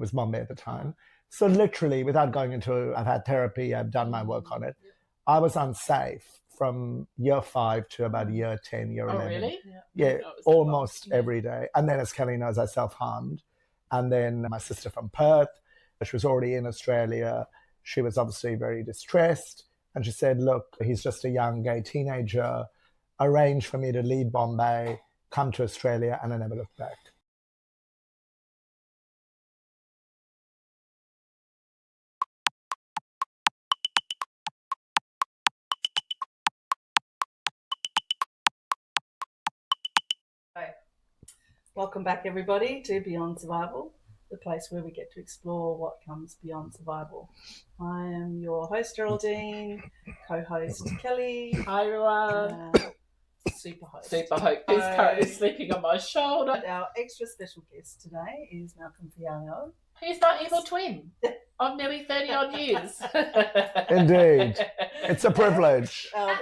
was Bombay at the time. So literally, without going into, I've had therapy, I've done my work on it. I was unsafe from year 5 to about year 10, year 11. Oh, really? Yeah, almost every day. And then, as Kelly knows, I self-harmed. And then my sister from Perth, she was already in Australia. She was obviously very distressed. And she said, look, he's just a young gay teenager. Arrange for me to leave Bombay, come to Australia, and I never looked back. Welcome back, everybody, to Beyond Survival, the place where we get to explore what comes beyond survival. I am your host, Geraldine, co-host, Kelly. Hi, everyone. Superhost. Superhost is currently sleeping on my shoulder. Our extra special guest today is Malcolm Fiallo. He's my evil twin of nearly 30-odd years. Indeed. It's a privilege. Our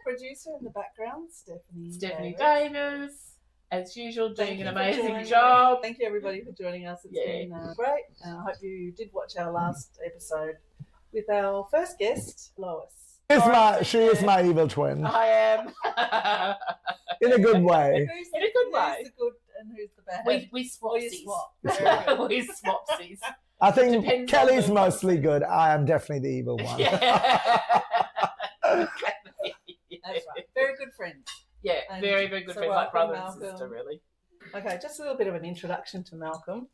producer in the background, Stephanie Davis. As usual, doing an amazing job. Thank you, everybody, for joining us. It's been great. I hope you did watch our last episode with our first guest, Lois. She is my evil twin. I am. In a good way. Who's the good and who's the bad? We swapsies. We swapsies. I think Kelly's mostly good. I am definitely the evil one. Yeah. That's right. Very good friends. Yeah, very, very good friends, like brother and sister, really. Okay, just a little bit of an introduction to Malcolm.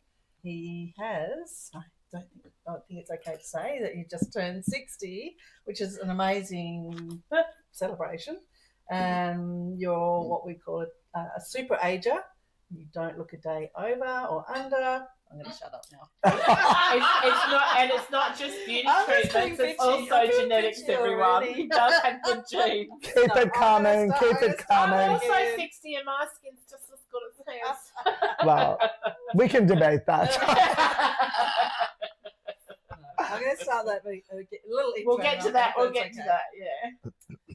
He has, I don't think it's okay to say that he just turned 60, which is an amazing celebration. You're what we call a super ager. You don't look a day over or under. I'm going to shut up now. It's not just beauty treatments, it's also genetics, everyone. He does have good genes. Keep it coming. I'm also 60 and my skin's just as good as his. Well, we can debate that. I'm going to start that with a little intro. We'll get to that, yeah.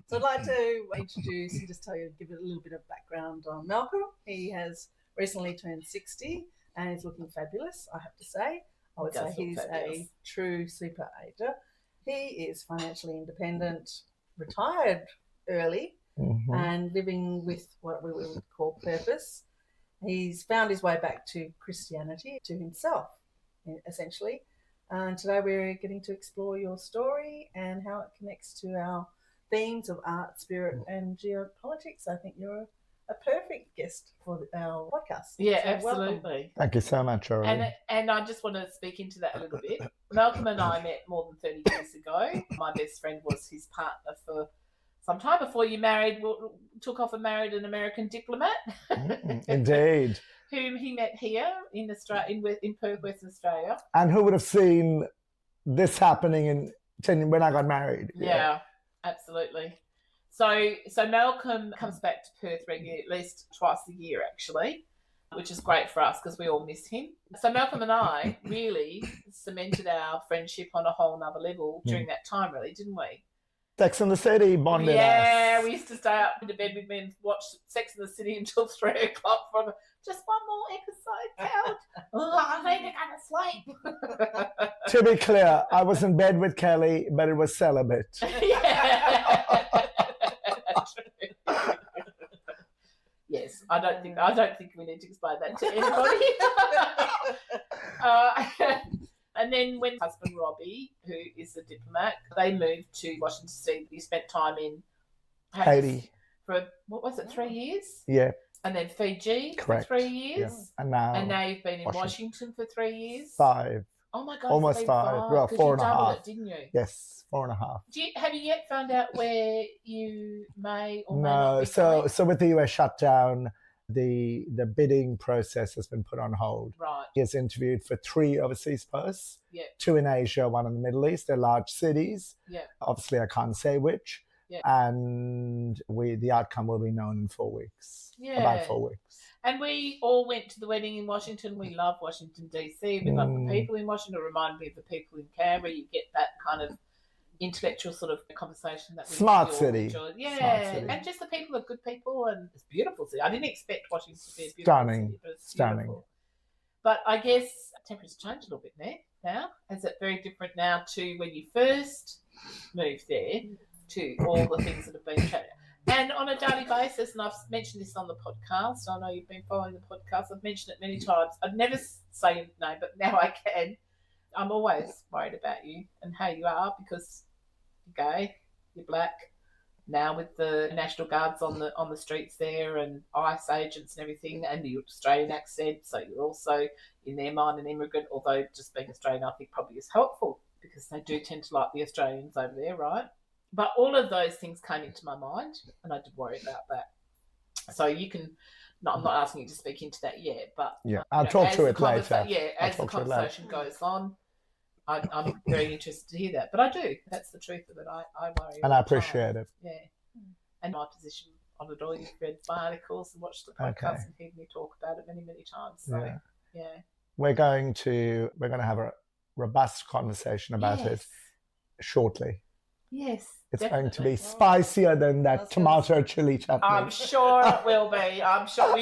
So I'd like to introduce and just give it a little bit of background on Malcolm. He has recently turned 60. And he's looking fabulous, I have to say. I would say he's a true super ager. He is financially independent, retired early, and living with what we would call purpose. He's found his way back to Christianity, to himself, essentially. And today we're getting to explore your story and how it connects to our themes of art, spirit, and geopolitics. I think you're a perfect guest for our podcast. Yeah, so absolutely. Welcome. Thank you so much, Geraldine. And I just want to speak into that a little bit. Malcolm and I met more than 30 years ago. My best friend was his partner for some time before you took off and married an American diplomat. Indeed. Whom he met here in Australia, in Perth, Western Australia. And who would have seen this happening when I got married? Yeah, absolutely. So Malcolm comes back to Perth regularly, at least twice a year, actually, which is great for us because we all miss him. So Malcolm and I really cemented our friendship on a whole nother level during that time, really, didn't we? Sex and the City bonded us. Yeah, we used to stay up into bed with me and watch Sex and the City until 3 o'clock from just one more episode, count. I need to go to sleep. To be clear, I was in bed with Kelly, but it was celibate. Yeah. Yes, I don't think we need to explain that to anybody. And then when husband Robbie, who is a diplomat, they moved to Washington DC. You spent time in Haiti for 3 years? Yeah. And then Fiji Correct. for 3 years. Yeah. And now you've been in Washington for 3 years. 5. Oh my God! Almost 5. Well, 4.5. It, didn't you? Yes, 4.5. Have you yet found out where you may or may no? not be So with the US shutdown, the bidding process has been put on hold. Right. He has interviewed for 3 overseas posts. Yeah. 2 in Asia, 1 in the Middle East. They're large cities. Yeah. Obviously, I can't say which. Yeah. And the outcome will be known in 4 weeks. Yeah. About 4 weeks. And we all went to the wedding in Washington. We love Washington, D.C. We love the people in Washington. It reminded me of the people in Canberra. You get that kind of intellectual sort of conversation that we Smart city. enjoyed. Yeah, Smart city. And just the people are good people and it's a beautiful city. I didn't expect Washington to be a beautiful Stunning. city, but it's Stunning. beautiful. But I guess temperature's changed a little bit now. Is it very different now to when you first moved there to all the things that have been chatted? And on a daily basis, and I've mentioned this on the podcast, I know you've been following the podcast, I've mentioned it many times. I'd never say your name, but now I can. I'm always worried about you and how you are because you're gay, you're black. Now with the National Guards on the streets there and ICE agents and everything, and your Australian accent, so you're also, in their mind, an immigrant, although just being Australian I think probably is helpful because they do tend to like the Australians over there, right? But all of those things came into my mind and I did worry about that. So you can, I'm not asking you to speak into that yet, but I'll talk to it later. Yeah, as the conversation goes on, I'm very interested to hear that. But I do. That's the truth of it. I worry. And I appreciate it. Yeah. And my position on it all, you've read my articles and watched the podcast and heard me talk about it many, many times. So, yeah. We're going to have a robust conversation about it shortly. Yes, it's definitely. going to be spicier than that tomato chili chutney. I'm sure it will be. I'm sure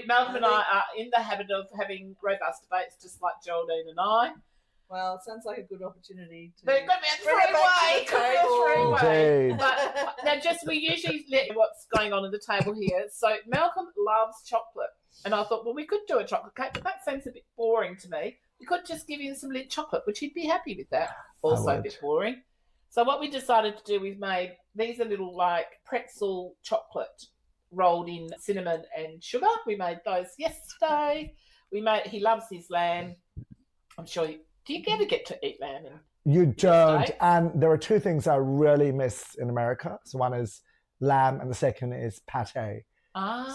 Malcolm and I are in the habit of having robust debates, just like Geraldine and I. Well, it sounds like a good opportunity to. There could be a three-way. But now, we usually let what's going on at the table here. So Malcolm loves chocolate, and I thought, well, we could do a chocolate cake, but that seems a bit boring to me. We could just give him some Lindt chocolate, which he'd be happy with that. Also a bit boring. So what we decided to do, we've made, these are little like pretzel chocolate rolled in cinnamon and sugar. We made those yesterday. He loves his lamb. I'm sure do you ever get to eat lamb? You don't. And there are two things I really miss in America. So one is lamb and the second is pate.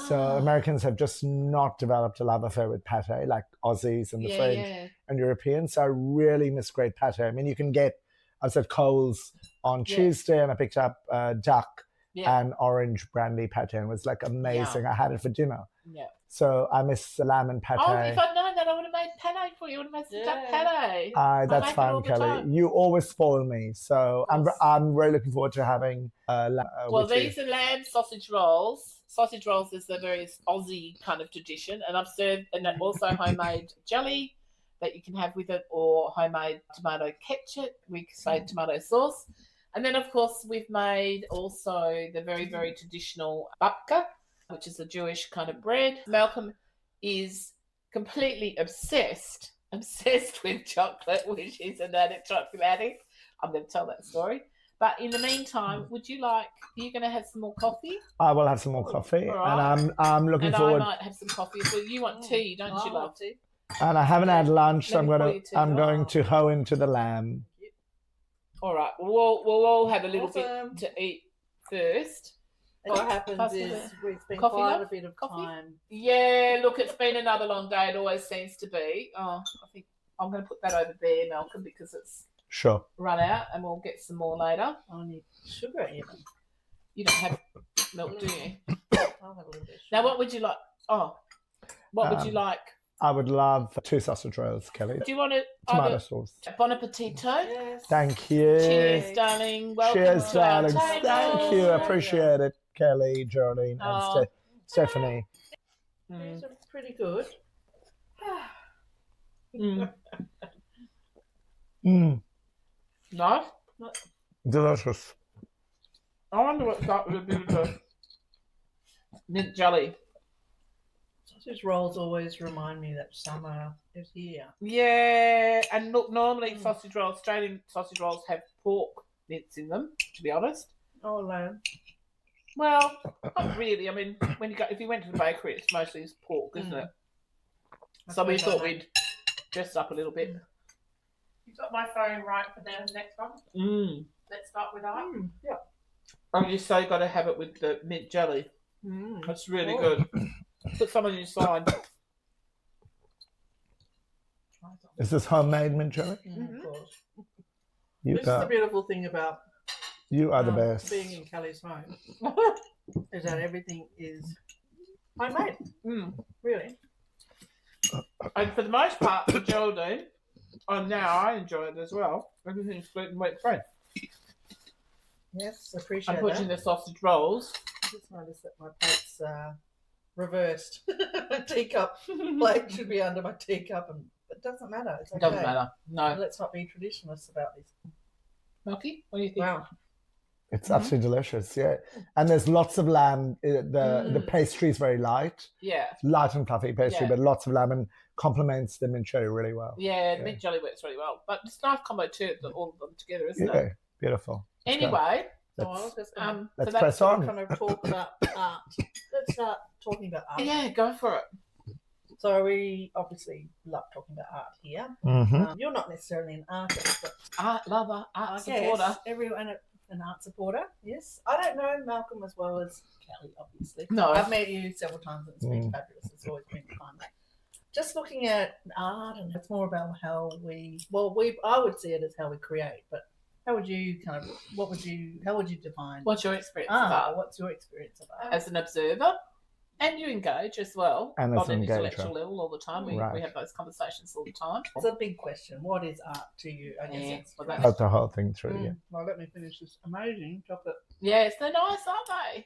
So Americans have just not developed a love affair with pate like Aussies and the French and Europeans. So I really miss great pate. I mean, I was at Coles on Tuesday and I picked up duck and orange brandy pate and it was like amazing. I had it for dinner. Yeah. So I miss lamb and pate. Oh, if I'd known that, I would have made pate for you. I would have made some duck pate. That's fine, Kelly. You always spoil me. So I'm really looking forward to having these are lamb sausage rolls. Sausage rolls is a very Aussie kind of tradition. And I've served, and also homemade jelly that you can have with it, or homemade tomato ketchup, we say tomato sauce. And then, of course, we've made also the very, very traditional babka, which is a Jewish kind of bread. Malcolm is completely obsessed with chocolate, which is an chocolate addict. I'm going to tell that story. But in the meantime, are you going to have some more coffee? I will have some more coffee. Right. And I'm looking forward. And I might have some coffee. Well, you want tea, don't you, love? Tea. And I haven't had lunch, so I'm going to hoe into the lamb. All right. We'll all have a little bit to eat first. And what happens is we've spent quite a bit of time. Yeah, look, it's been another long day. It always seems to be. I think I'm going to put that over there, Malcolm, because it's run out, and we'll get some more later. I need sugar even. You don't have milk, do you? I'll have a little bit of sugar. Now, what would you like? What would you like? I would love 2 sausage rolls, Kelly. Do you want to tomato sauce? Bon appetito. Yes. Thank you. Cheers, darling. Welcome. Cheers, darling. Thank you. Appreciate it, Kelly, Geraldine, and Stephanie. These are pretty good. Nice. Delicious. I wonder what's up with a bit of the mint jelly. Sausage rolls always remind me that summer is here. Yeah, and look, normally Australian sausage rolls have pork mince in them, to be honest. Oh, lamb. Well, not really. I mean, if you went to the bakery, it's mostly pork, isn't it? So we thought we'd dress up a little bit. You've got my phone right for the next one. Let's start with I. Yeah. Oh, you so got to have it with the mint jelly. That's really good. Put some on your side. Is this homemade mint jelly? Of course. This is the beautiful thing about you are the best. Being in Kelly's home is that everything is homemade. Really. And for the most part, for Geraldine, and now I enjoy it as well. Everything's gluten wheat free. Yes, appreciate I'm putting the sausage rolls. I just noticed that my plates are reversed. Teacup plate should be under my teacup, and it doesn't matter. It's okay. Doesn't matter. No. Let's not be traditionalists about this. Milky, what do you think? Wow. It's absolutely delicious, yeah. And there's lots of lamb. The pastry is very light. Yeah. Light and fluffy pastry, but lots of lamb and complements the mint jelly really well. Yeah, the mint jelly works really well. But it's a nice combo too, all of them together, isn't it? Yeah, beautiful. Anyway, let's press on. Kind of talk about art. Let's start talking about art. Yeah, go for it. So we obviously love talking about art here. Mm-hmm. You're not necessarily an artist, but Art lover, art I supporter. guess everyone an art supporter. Yes, I don't know Malcolm as well as Kelli, obviously. No, I've met you several times, and it's been fabulous. It's always been fun. Just looking at art, and it's more about how I would see it as how we create, but how would you how would you define? What's your experience of art? What's your experience of art? As an observer, and you engage as well, and on an engager. Intellectual level all the time. We have those conversations all the time. It's a big question. What is art to you? I guess that's the whole thing through. Yeah. Well, let me finish this amazing chocolate. Yes, they're nice, aren't they?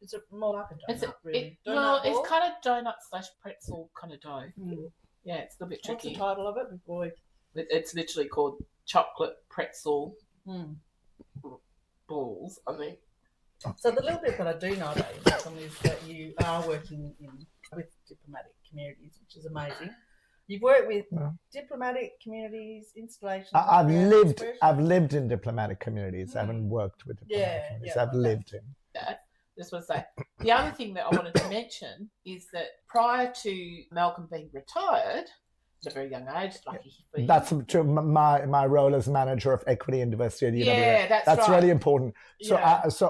It's more like a donut, really. It's kind of donut / pretzel kind of dough. Yeah, it's a little bit tricky. What's the title of it? Boy, it's literally called chocolate pretzel balls, I think. So the little bit that I do know about you, Malcolm, is that you are working with diplomatic communities, which is amazing. You've worked with diplomatic communities, installations. I've lived in diplomatic communities. I haven't worked with diplomatic communities. I've lived in. Yeah. Just want to say, the other thing that I wanted to mention is that prior to Malcolm being retired, at a very young age, lucky for you. That's my role as manager of equity and diversity at UWA. Yeah, that's right. Really important. So,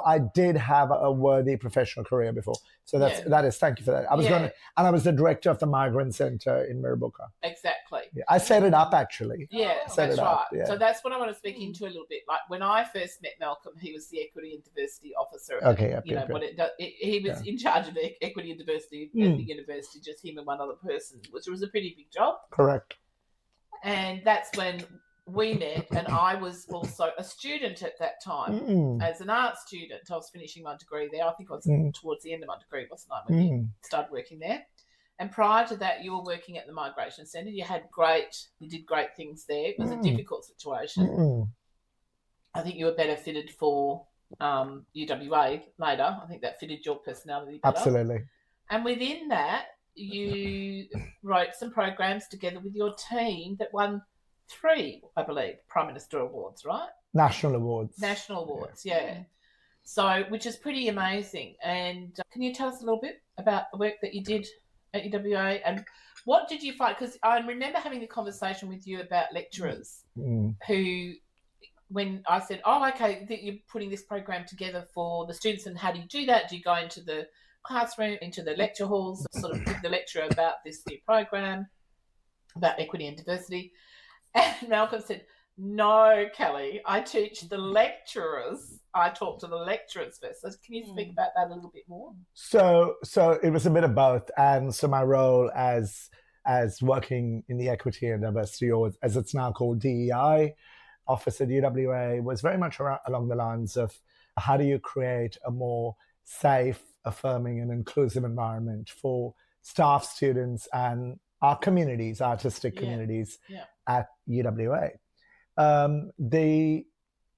I did have a worthy professional career before. So that is. Thank you for that. I was the director of the Migrant Centre in Mirrabooka. Exactly. Yeah, I set it up actually. Yeah, that's right. Yeah. So that's what I want to speak into a little bit. Like when I first met Malcolm, he was the equity and diversity officer. He was in charge of equity and diversity at the university, just him and one other person, which was a pretty big job. Correct. And that's when we met, and I was also a student at that time. As an art student, I was finishing my degree there. I think I was towards the end of my degree, wasn't I, when you started working there? And prior to that, you were working at the Migration Centre. You did great things there. It was a difficult situation. I think you were better fitted for UWA later. I think that fitted your personality better. Absolutely. And within that, you wrote some programs together with your team that won 3, I believe, Prime Minister Awards, right? National Awards. Yeah. So, which is pretty amazing. And can you tell us a little bit about the work that you did at UWA, and what did you find? Because I remember having a conversation with you about lecturers who, when I said, okay, you're putting this program together for the students, and how do you do that? Do you go into the classroom, into the lecture halls, sort of give the lecture about this new program, about equity and diversity? And Malcolm said, no, Kelli, I teach the lecturers. I talk to the lecturers first. So can you speak about that a little bit more? So it was a bit of both. And so my role as working in the equity and diversity, or as it's now called DEI, office at UWA, was very much along the lines of how do you create a more safe, affirming and inclusive environment for staff, students and our communities, artistic communities at UWA.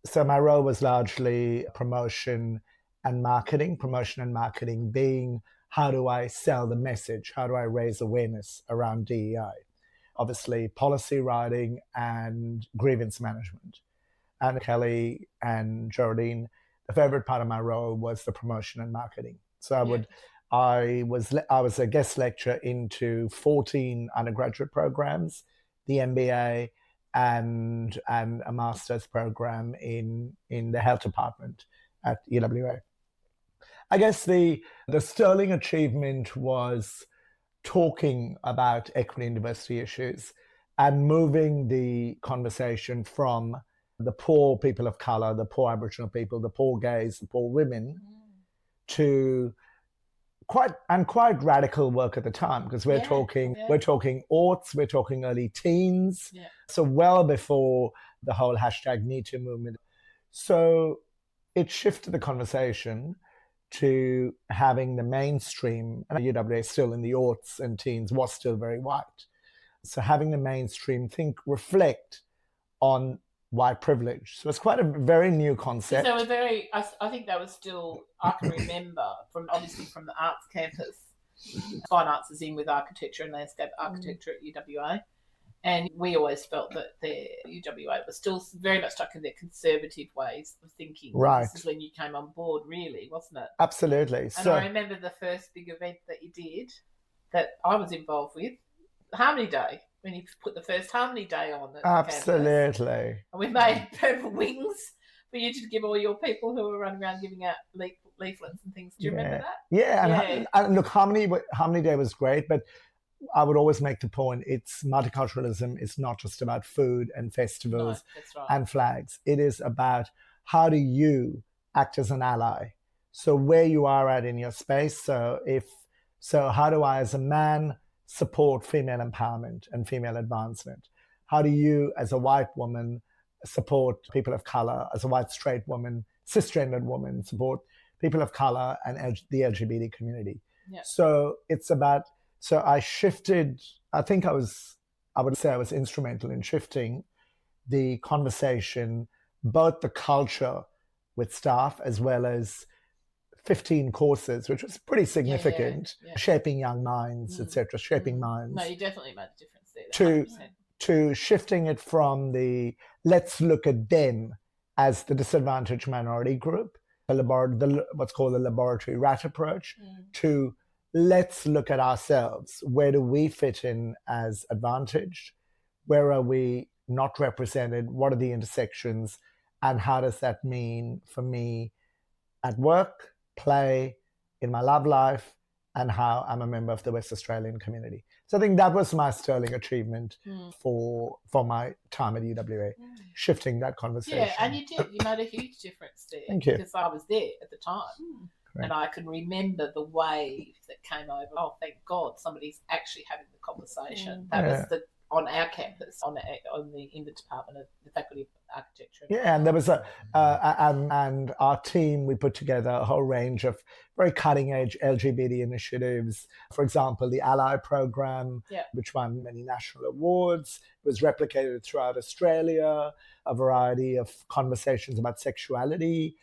So my role was largely promotion and marketing being how do I sell the message? How do I raise awareness around DEI? Obviously, policy writing and grievance management. And Kelli and Geraldine, the favorite part of my role was the promotion and marketing. So I was a guest lecturer into 14 undergraduate programs, the MBA, and a master's program in the health department at UWA. I guess the sterling achievement was talking about equity and diversity issues and moving the conversation from the poor people of color, the poor Aboriginal people, the poor gays, the poor women, to quite radical work at the time, because we're talking aughts, we're talking early teens, so well before the whole #MeToo movement. So it shifted the conversation to having the mainstream, and UWA still in the aughts and teens was still very white. So having the mainstream reflect on white privilege. So it's quite a very new concept. They were very, I think they were still, I can remember from the arts campus, fine arts is in with architecture and landscape architecture at UWA. And we always felt that the UWA was still very much stuck in their conservative ways of thinking. Right. This is when you came on board, really, wasn't it? Absolutely. And I remember the first big event that you did that I was involved with, Harmony Day, when you put the first Harmony Day on. Absolutely. And we made purple wings for you to give all your people who were running around giving out leaflets and things. Do you remember that? Yeah. And look, Harmony Day was great, but I would always make the point, it's multiculturalism. It's not just about food and festivals and flags. It is about how do you act as an ally? So where you are at in your space. So how do I, as a man, support female empowerment and female advancement? How do you, as a white woman, support people of color? As a white straight woman, cisgendered woman, support people of color and the LGBT community? Yeah. So it's about. So I shifted. I would say I was instrumental in shifting the conversation, both the culture with staff as well as 15 courses, which was pretty significant, shaping young minds, etc., shaping minds. No, you definitely made a difference there. To shifting it from the let's look at them as the disadvantaged minority group, what's called the laboratory rat approach, to let's look at ourselves. Where do we fit in as advantaged? Where are we not represented? What are the intersections? And how does that mean for me at work, play, in my love life, and how I'm a member of the West Australian community? So I think that was my sterling achievement for my time at UWA, shifting that conversation. Yeah, and you did. You made a huge difference there. Thank you. Because I was there at the time. And I can remember the wave that came over. Oh, thank God, somebody's actually having the conversation. That was on our campus, in the Department of the Faculty of Architecture. Yeah, and there was and our team, we put together a whole range of very cutting edge LGBT initiatives. For example, the Ally program, which won many national awards. It was replicated throughout Australia. A variety of conversations about sexuality.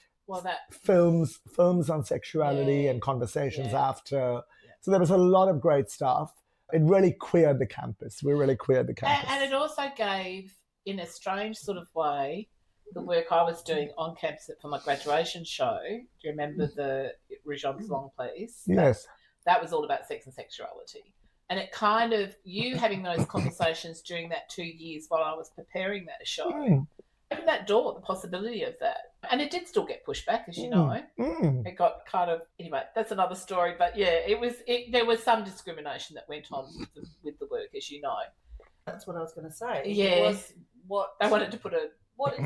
Films on sexuality and conversations after. So there was a lot of great stuff. It really queered the campus. We really queered the campus. And it also gave, in a strange sort of way, the work I was doing on campus for my graduation show. Do you remember the Regent Long, Please? Yes. That was all about sex and sexuality. And it kind of, you having those conversations during that 2 years while I was preparing that show, opened that door, the possibility of that. And it did still get pushed back, as you know. It got kind of, anyway, that's another story. But yeah, there was some discrimination that went on with the work, as you know. That's what I was going to say. Yeah. What they wanted to put a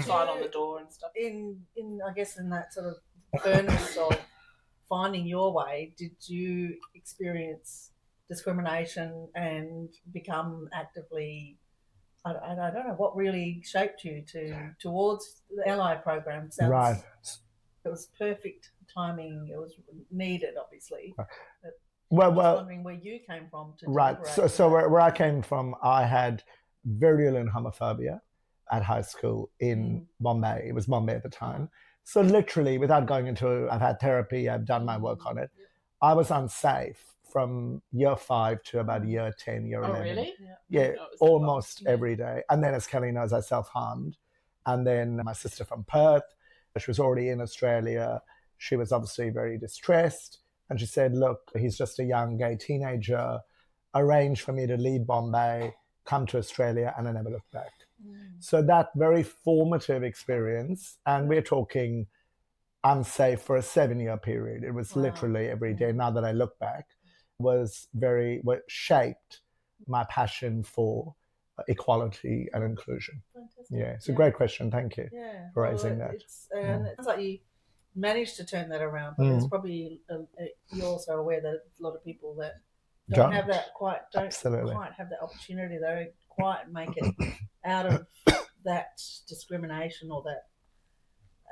sign on the door and stuff. In I guess in that sort of furnace of finding your way, did you experience discrimination and become actively, I don't know, what really shaped you towards the Ally program? Right. It was perfect timing. It was needed, obviously. Well, wondering where you came from. Right. So where I came from, I had virulent homophobia at high school in Bombay. It was Bombay at the time. So literally, without going into, I've had therapy, I've done my work on it. I was unsafe from year 5 to about year 10, year 11. Oh, really? Yeah, almost every day. And then, as Kelli knows, I self-harmed. And then my sister from Perth, she was already in Australia. She was obviously very distressed. And she said, look, he's just a young gay teenager. Arrange for me to leave Bombay, come to Australia, and I never looked back. So that very formative experience, and we're talking unsafe for a 7-year period. It was literally every day. Now that I look back, was shaped my passion for equality and inclusion. Fantastic. Yeah, it's a great question. Thank you for raising that. It sounds like you managed to turn that around, but it's probably you're also aware that a lot of people that don't have that quite have that opportunity. They don't quite make it out of that discrimination or that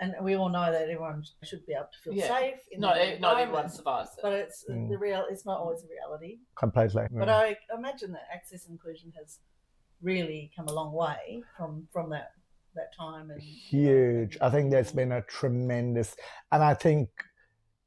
and we all know that everyone should be able to feel safe. Not everyone survives it. But it's it's not always a reality. Completely. But I imagine that access and inclusion has really come a long way from that time. And huge. I think there's been a tremendous, and I think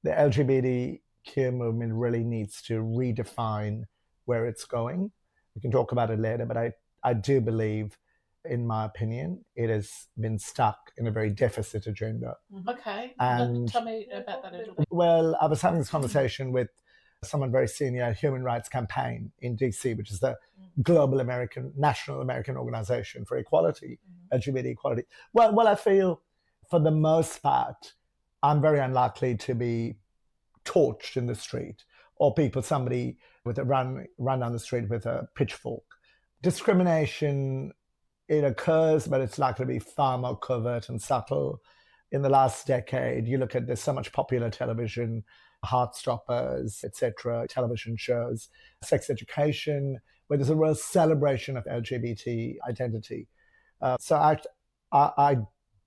the LGBTQ movement really needs to redefine where it's going. We can talk about it later, but I do believe, in my opinion, it has been stuck in a very deficit agenda. Okay. And tell me about that a little bit. Well, I was having this conversation with someone very senior at Human Rights Campaign in DC, which is the global national American organization for equality, LGBT equality. Well, I feel for the most part, I'm very unlikely to be torched in the street or somebody with a run down the street with a pitchfork. Discrimination, it occurs, but it's likely to be far more covert and subtle. In the last decade, you look at, there's so much popular television, Heartstoppers, etc., television shows, sex education, where there's a real celebration of LGBT identity. So I,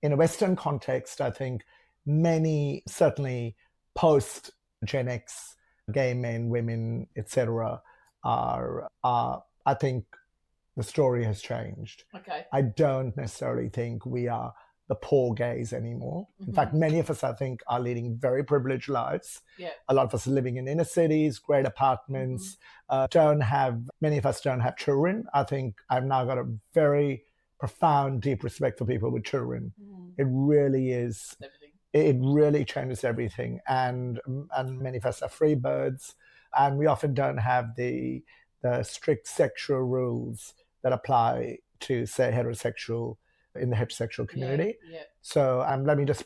in a Western context, I think many, certainly post Gen X, gay men, women, etc., are I think the story has changed. Okay. I don't necessarily think we are the poor gays anymore. In fact, many of us, I think, are leading very privileged lives. Yeah. A lot of us are living in inner cities, great apartments, many of us don't have children. I think I've now got a very profound, deep respect for people with children. It really is, it really changes everything. And many of us are free birds, and we often don't have the strict sexual rules that apply to, say, in the heterosexual community. Yeah. So let me just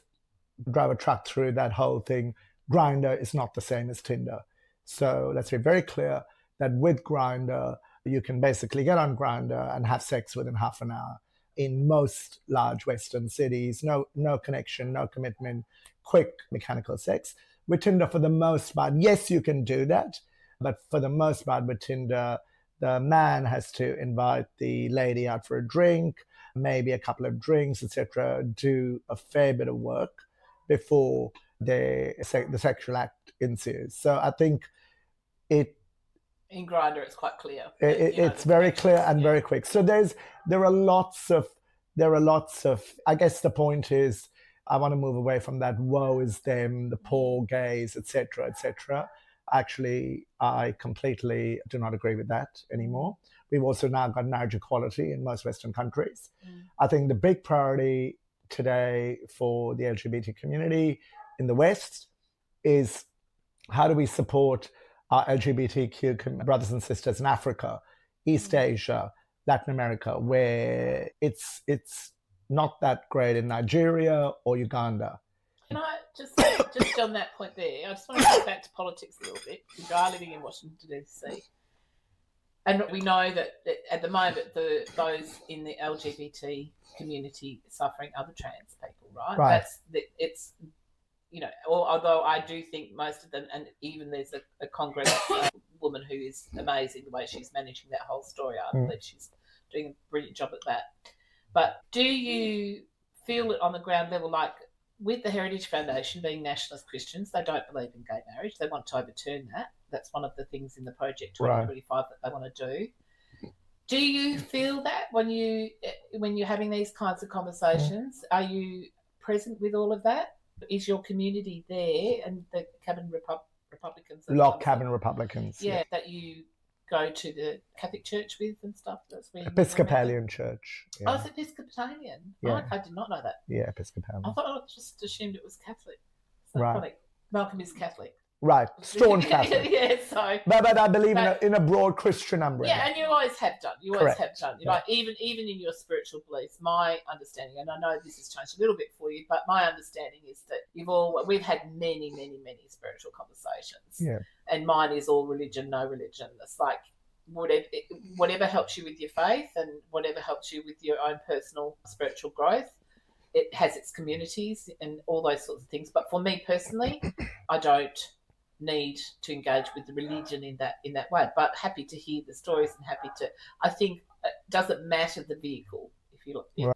drive a truck through that whole thing. Grindr is not the same as Tinder. So let's be very clear that with Grindr, you can basically get on Grindr and have sex within half an hour. In most large Western cities, no connection, no commitment, quick mechanical sex. With Tinder, for the most part, yes, you can do that, but for the most part with Tinder, the man has to invite the lady out for a drink, maybe a couple of drinks, etc., do a fair bit of work before the sexual act ensues. So I think in Grindr, it's quite clear. It's very clear and very quick. So there are lots of. I guess the point is, I want to move away from that woe is them, the poor gays, etc., etc. Actually, I completely do not agree with that anymore. We've also now got marriage equality in most Western countries. I think the big priority today for the LGBT community in the West is how do we support our LGBTQ brothers and sisters in Africa, East Asia, Latin America, where it's not that great in Nigeria or Uganda. Can I just on that point there, I just want to go back to politics a little bit, because you are living in Washington DC. And we know that at the moment, those in the LGBT community are suffering other trans people, right? Right. It's although I do think most of them, and even there's a Congress woman who is amazing the way she's managing that whole story. I believe she's doing a brilliant job at that. But do you feel it on the ground level, like with the Heritage Foundation being nationalist Christians, they don't believe in gay marriage. They want to overturn that. That's one of the things in the Project 2025 that they want to do. Do you feel that when you're having these kinds of conversations? Are you present with all of that? Is your community there, and the Cabin Republicans? Log Cabin Republicans. Yeah, that you go to the Catholic Church with and stuff. That's where Episcopalian Church. Yeah. Oh, it's Episcopalian. Yeah. Oh, I did not know that. Yeah, Episcopalian. I thought I just assumed it was Catholic. So right. Funny. Malcolm is Catholic. Right, staunch Catholic. Yeah, so. But I believe in a broad Christian umbrella. Yeah, and you always have done. Correct. Like even in your spiritual beliefs, my understanding, and I know this has changed a little bit for you, but my understanding is that we've had many, many, many spiritual conversations. Yeah. And mine is all religion, no religion. It's like whatever helps you with your faith and whatever helps you with your own personal spiritual growth. It has its communities and all those sorts of things. But for me personally, I don't need to engage with the religion in that way, but happy to hear the stories and happy to. I think it doesn't matter the vehicle, if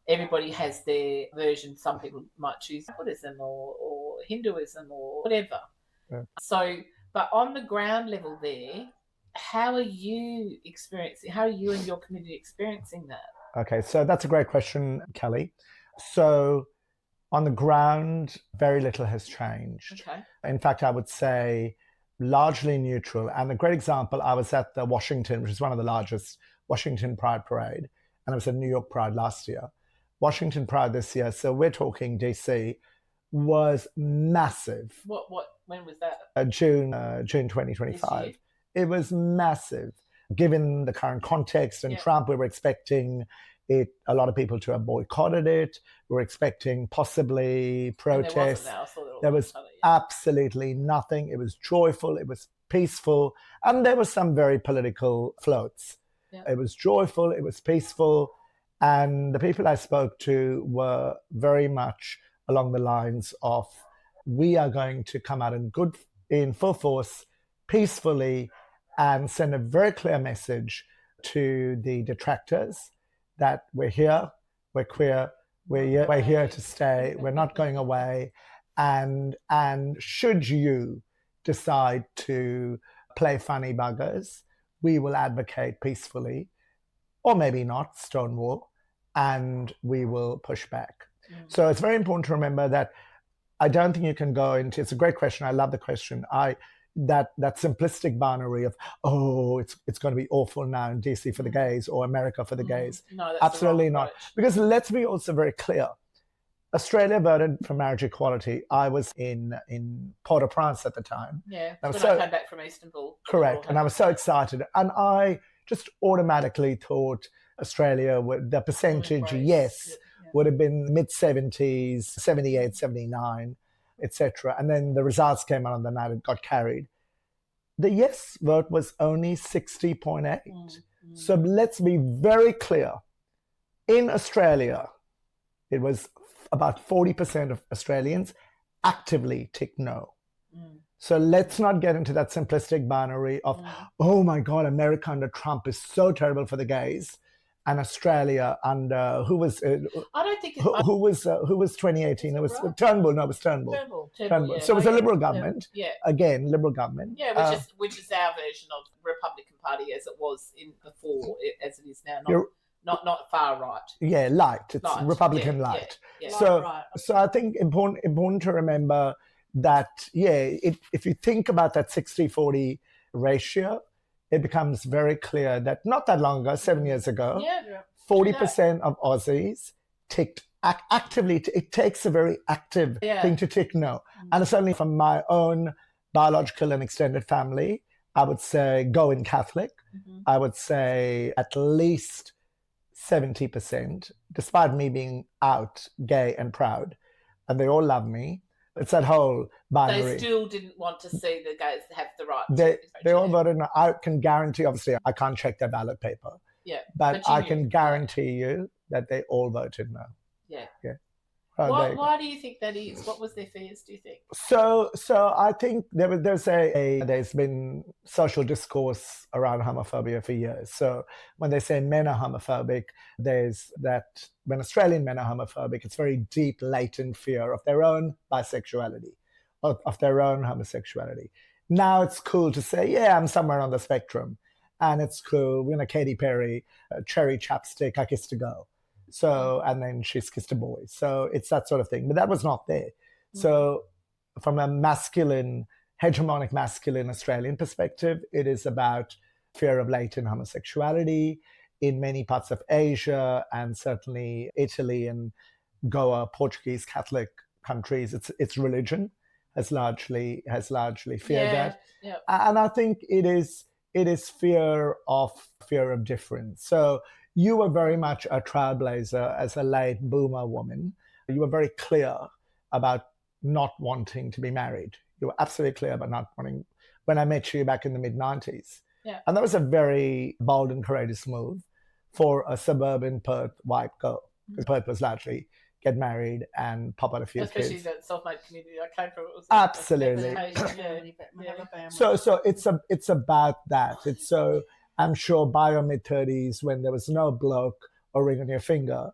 Everybody has their version. Some people might choose Buddhism or Hinduism or whatever. Yeah. So, but on the ground level there, how are you and your community experiencing that? Okay, so that's a great question, Kelly. So on the ground, very little has changed. Okay. In fact, I would say largely neutral. And a great example, I was at the Washington, which is one of the largest Washington Pride Parade, and I was at New York Pride last year. Washington Pride this year, so we're talking DC, was massive. When was that? June 2025. It was massive. Given the current context and Trump, we were expecting a lot of people to have boycotted it. We were expecting possibly protests. There was absolutely nothing. It was joyful. It was peaceful. And there were some very political floats. Yeah. It was joyful. It was peaceful. And the people I spoke to were very much along the lines of, we are going to come out in full force, peacefully, and send a very clear message to the detractors that we're here, we're queer, we're here to stay, we're not going away. And should you decide to play funny buggers, we will advocate peacefully, or maybe not, stonewall, and we will push back. So it's very important to remember that I don't think you can go into, it's a great question, I love the question, that simplistic binary of, it's going to be awful now in DC for the gays or America for the gays. No, that's absolutely not. Because let's be also very clear. Australia voted for marriage equality. I was in Port-au-Prince at the time. Yeah, when I came back from Istanbul. Correct, and I was so excited. And I just automatically thought Australia, the percentage, would have been mid-70s, 78, 79. Etc. And then the results came out on the night, it got carried. The yes vote was only 60.8. So let's be very clear. In Australia, it was about 40% of Australians actively tick no. So let's not get into that simplistic binary of, oh my God, America under Trump is so terrible for the gays. And Australia under who was 2018? It was Turnbull. No, it was Turnbull. Turnbull. So it was a Liberal government. Yeah. Again, Liberal government. Yeah, which is our version of Republican Party as it was before, as it is now. Not far right. Yeah, light. It's light. Republican light. Yeah. So I think important to remember that if you think about that 60-40 ratio, it becomes very clear that not that long ago, 7 years ago, 40% of Aussies ticked actively. It takes a very active thing to tick no. And certainly from my own biological and extended family, I would say go in Catholic. I would say at least 70%, despite me being out gay and proud. And they all love me. It's that whole binary. They still didn't want to see the gays have the right. They all voted no. I can guarantee, obviously, I can't check their ballot paper. Yeah. But I can guarantee you that they all voted no. Yeah. Yeah. Why do you think that is? What was their fears, do you think? So I think there's been social discourse around homophobia for years. So when they say men are homophobic, there's that when Australian men are homophobic, it's very deep, latent fear of their own bisexuality, of their own homosexuality. Now it's cool to say, I'm somewhere on the spectrum. And it's cool, Katy Perry, cherry chapstick, I kissed a girl. So, and then she's kissed a boy. So it's that sort of thing. But that was not there. So from a hegemonic masculine Australian perspective, it is about fear of latent homosexuality. In many parts of Asia and certainly Italy and Goa, Portuguese Catholic countries, it's religion has largely feared that. Yeah. And I think it is fear of difference. So you were very much a trailblazer as a late boomer woman. You were very clear about not wanting to be married. You were absolutely clear about not wanting, when I met you back in the mid-90s. Yeah. And that was a very bold and courageous move for a suburban Perth white girl. Because Perth was largely get married and pop out a few Especially kids. the self-made community I came from. It was absolutely. So it's about that. It's so, I'm sure by your mid-30s, when there was no bloke or ring on your finger,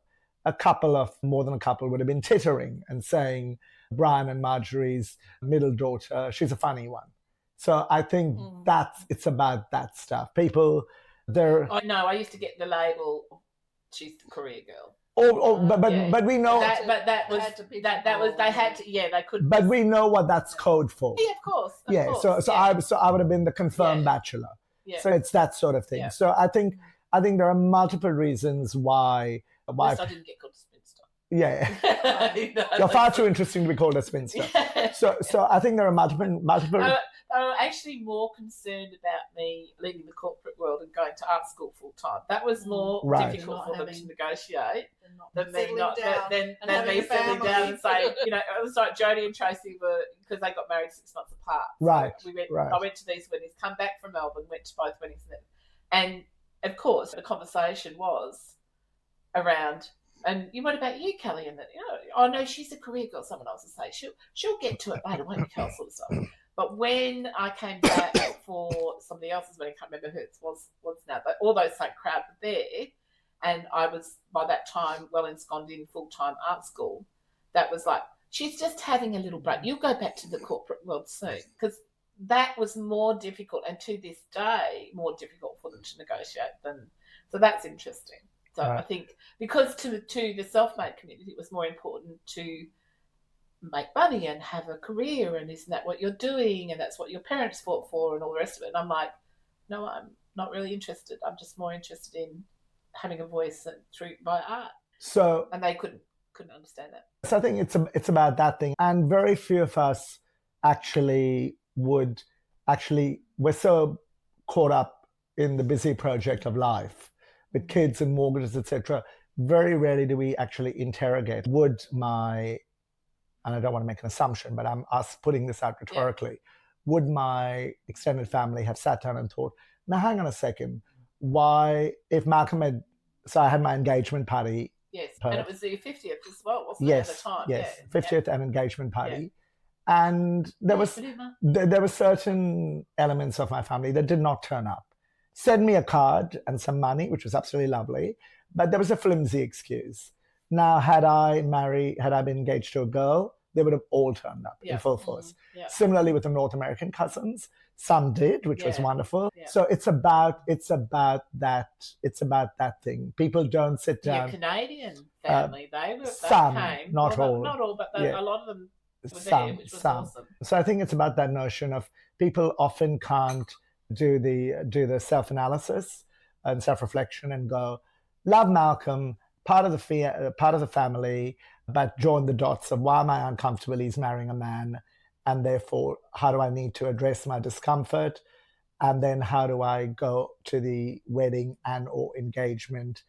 more than a couple would have been tittering and saying Brian and Marjorie's middle daughter, she's a funny one. So I think it's about that stuff. People, they're... I know, I used to get the label, she's the career girl. But we know... they couldn't... But we know what that's code for. Yeah, of course. So I would have been the confirmed bachelor. Yeah. So it's that sort of thing. Yeah. So I think there are multiple reasons why I didn't get called a spinster. Yeah. You're far too interesting to be called a spinster. So I think there are multiple... They were actually more concerned about me leaving the corporate world and going to art school full time. That was more difficult for them to negotiate than me settling down and saying, you know, it was like Jodie and Tracy were, because they got married 6 months apart. Right. So I went to these weddings, come back from Melbourne, went to both weddings, and of course the conversation was around. And what about you, Kelly? And oh no, she's a career girl. Someone else will say she'll get to it later, won't you, all sort of stuff. But when I came back for somebody else's wedding, I can't remember who it was now, but all those same crowd were there, and I was by that time well ensconced in full-time art school. That was like, she's just having a little break. You'll go back to the corporate world soon, because that was more difficult, and to this day, more difficult for them to negotiate than. So that's interesting. So I think because to the self-made community, it was more important to make money and have a career, and isn't that what you're doing, and that's what your parents fought for, and all the rest of it. And I'm like, no, I'm not really interested. I'm just more interested in having a voice through my art. So, and they couldn't understand that. So I think it's about that thing, and very few of us we're so caught up in the busy project of life with kids and mortgages, etc. Very rarely do we actually interrogate. And I don't want to make an assumption, but I'm putting this out rhetorically. Would my extended family have sat down and thought, now hang on a second, why, if Malcolm had, so I had my engagement party. Yes, and it was the 50th as well, wasn't it, at the time? Yes, 50th and engagement party. Yeah. And there were certain elements of my family that did not turn up. Send me a card and some money, which was absolutely lovely, but there was a flimsy excuse. Now, had I been engaged to a girl, they would have all turned up in full force. Yeah. Similarly with the North American cousins, some did, which was wonderful. Yeah. So it's about that thing. People don't sit down. Your Canadian family, they came. Not all, but a lot of them were there, which was awesome. So I think it's about that notion of people often can't do the self-analysis and self-reflection and go, love Malcolm, part of the family, but join the dots of why am I uncomfortable he's marrying a man, and therefore how do I need to address my discomfort, and then how do I go to the wedding and or engagement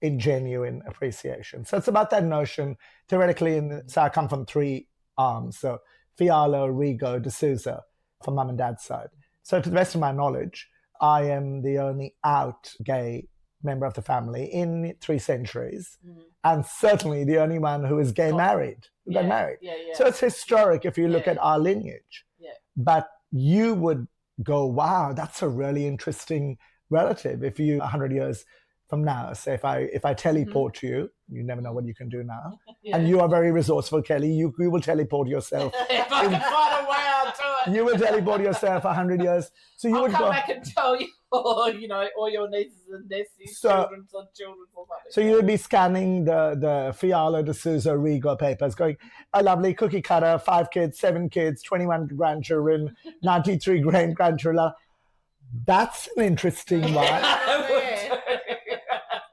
in genuine appreciation. So it's about that notion theoretically. So I come from 3 arms, so Fiala, Rigo, D'Souza from mum and dad's side. So to the best of my knowledge, I am the only out gay member of the family in 3 centuries, and certainly the only one who is gay married. So it's historic if you look at our lineage. But you would go, wow, that's a really interesting relative. If you 100 years from now, say if I teleport to you, you never know what you can do now, and you are very resourceful, Kelly. You will teleport yourself. If I can find a way, I'll do it. You will teleport yourself 100 years. So you I'll would come go back and tell you, all your nieces and nephews, children. So you would be scanning the Fiala, D'Souza, Rigo papers, going, a lovely cookie cutter, 5 kids, 7 kids, 21 grandchildren, 93 grandchildren. That's an interesting one.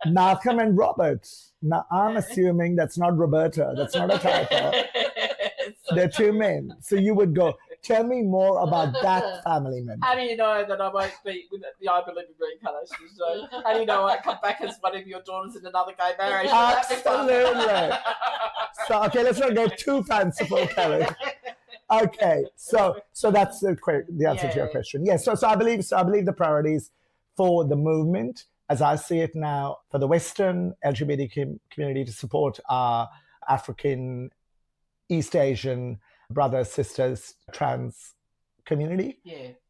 Malcolm and Robert. Now, I'm assuming that's not Roberta. That's not a typo. They're 2 men. So you would go, tell me more about that family member. How do you know that I won't be with the I believe in reincarnation? So how do you know I come back as one of your daughters in another gay marriage? Absolutely. So, okay, let's not get too fanciful, Kelly. Okay, so that's the answer to your question. Yes, so I believe the priorities for the movement, as I see it now, for the Western LGBT community to support our African, East Asian brothers, sisters, trans community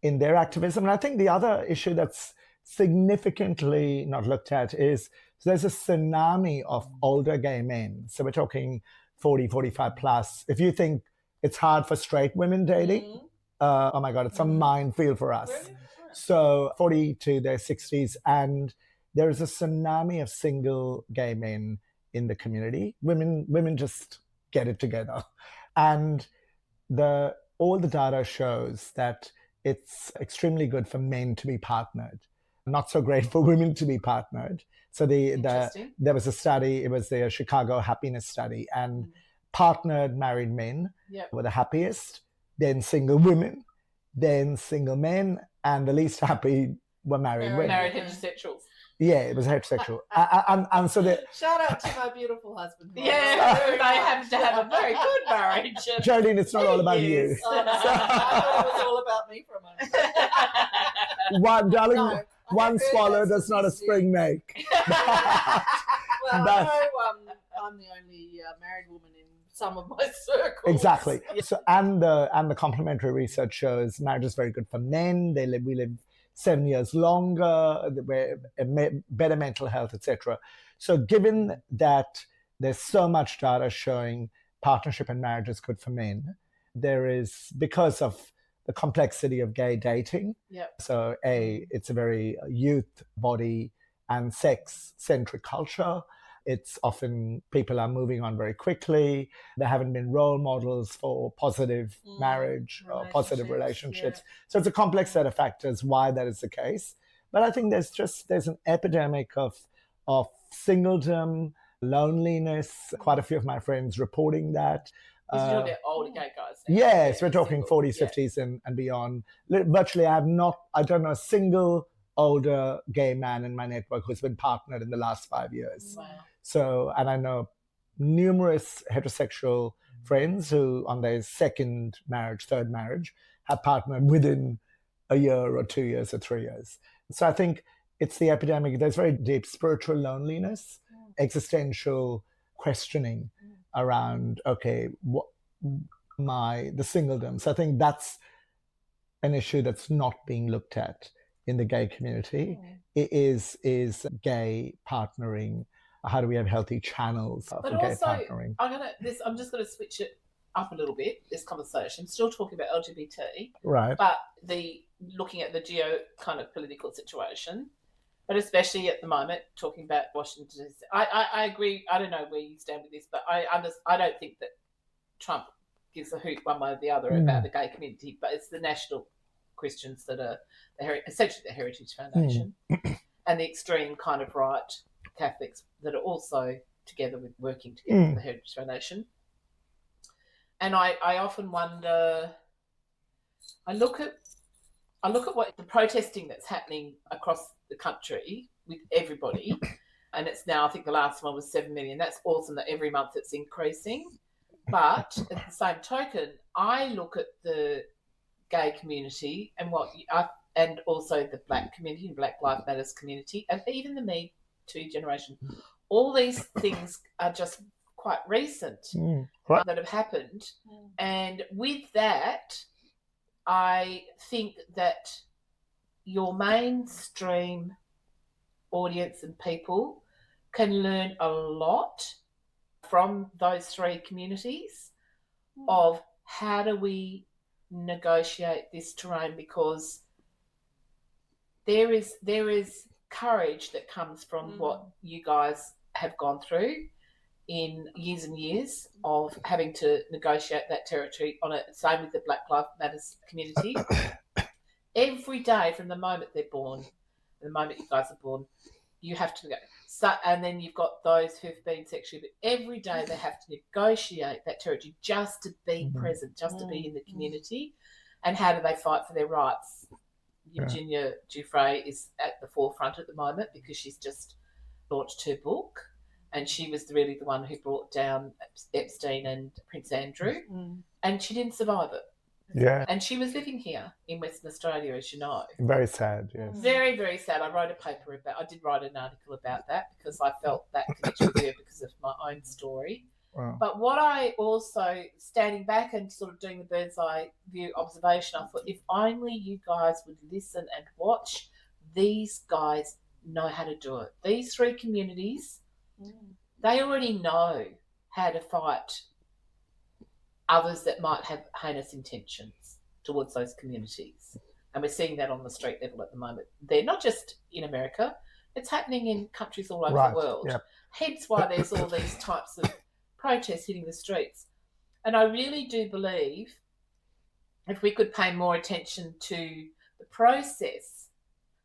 in their activism. And I think the other issue that's significantly not looked at is So there's a tsunami of older gay men. So we're talking 40, 45 plus. If you think it's hard for straight women dating, oh my God, it's a minefield for us. Really? So 40 to their 60s. And there is a tsunami of single gay men in the community. Women just get it together. And all the data shows that it's extremely good for men to be partnered, not so great for women to be partnered. So there was a study, it was the Chicago happiness study, and partnered married men were the happiest, then single women, then single men, and the least happy were married women. Married heterosexuals. Yeah, it was heterosexual. and so shout out to my beautiful husband. Yeah, they happen to have a very good marriage. Geraldine, it's not all about you. I thought it was all about me for a moment. Darling, one swallow does not a spring make. Well, I know I'm the only married woman in some of my circles. Exactly. So and the complementary research shows marriage is very good for men. We live 7 years longer, better mental health, etc. So given that there's so much data showing partnership and marriage is good for men, there is, because of the complexity of gay dating, so it's a very youth, body and sex-centric culture. It's often people are moving on very quickly. There haven't been role models for positive marriage or positive relationships. Yeah. So it's a complex set of factors why that is the case. But I think there's an epidemic of singledom, loneliness. Quite a few of my friends reporting that. You're talking about older gay guys. Yes, we're talking 40s, 50s and beyond. Virtually, I don't know a single older gay man in my network who's been partnered in the last 5 years. Wow. So, and I know numerous heterosexual friends who on their second marriage, third marriage, have partnered within a year or 2 years or 3 years. So I think it's the epidemic. There's very deep spiritual loneliness, existential questioning around, okay, the singledom. So I think that's an issue that's not being looked at in the gay community. It is gay partnering. How do we have healthy channels for gay partnering? I'm just going to switch it up a little bit, this conversation. Still talking about LGBT. Right. But looking at the geo kind of political situation, but especially at the moment, talking about Washington. I agree. I don't know where you stand with this, but I don't think that Trump gives a hoot one way or the other about the gay community, but it's the national Christians that are essentially the Heritage Foundation and the extreme kind of right Catholics that are also working together with the Heritage Foundation. And I often wonder, I look at what the protesting that's happening across the country with everybody, and it's now, I think the last one was 7 million. That's awesome that every month it's increasing. But at the same token, I look at the gay community and and also the Black community and Black Lives Matters community, and even the Me Too generation. All these things are just quite recent that have happened. And with that, I think that your mainstream audience and people can learn a lot from those three communities of how do we negotiate this terrain, because there is courage that comes from what you guys have gone through in years and years of having to negotiate that territory on it. Same with the Black Lives Matters community. Every day from the moment they're born, the moment you guys are born, you have to go. So, and then you've got those who've been sexually, but every day they have to negotiate that territory just to be present, just to be in the community. And how do they fight for their rights? Virginia Giuffre is at the forefront at the moment because she's just launched her book, and she was really the one who brought down Epstein and Prince Andrew, and she didn't survive it. Yeah. And she was living here in Western Australia, as you know. Very sad, yes. Very, very sad. I did write an article about that because I felt that connection with her because of my own story. Wow. But what I also, standing back and sort of doing the bird's eye view observation, I thought if only you guys would listen and watch these guys know how to do it. These three communities, they already know how to fight others that might have heinous intentions towards those communities. And we're seeing that on the street level at the moment. They're not just in America, it's happening in countries all over the world. Yep. Hence why there's all these types of protests hitting the streets. And I really do believe if we could pay more attention to the process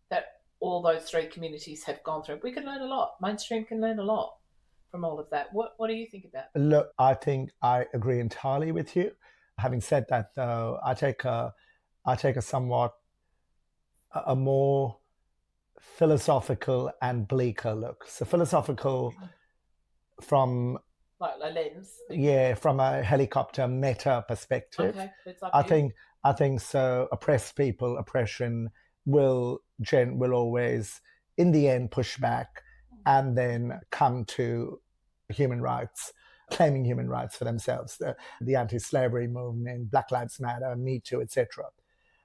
that all those three communities have gone through, we can learn a lot. Mainstream can learn a lot from all of that. What do you think about that? Look, I think I agree entirely with you. Having said that, though, I take a somewhat a more philosophical and bleaker look. So philosophical from like a lens. From a helicopter meta perspective. Okay, it's up I to you. think so. Oppressed people, oppression will always, in the end, push back and then come to human rights, claiming human rights for themselves. The anti-slavery movement, Black Lives Matter, Me Too, etc.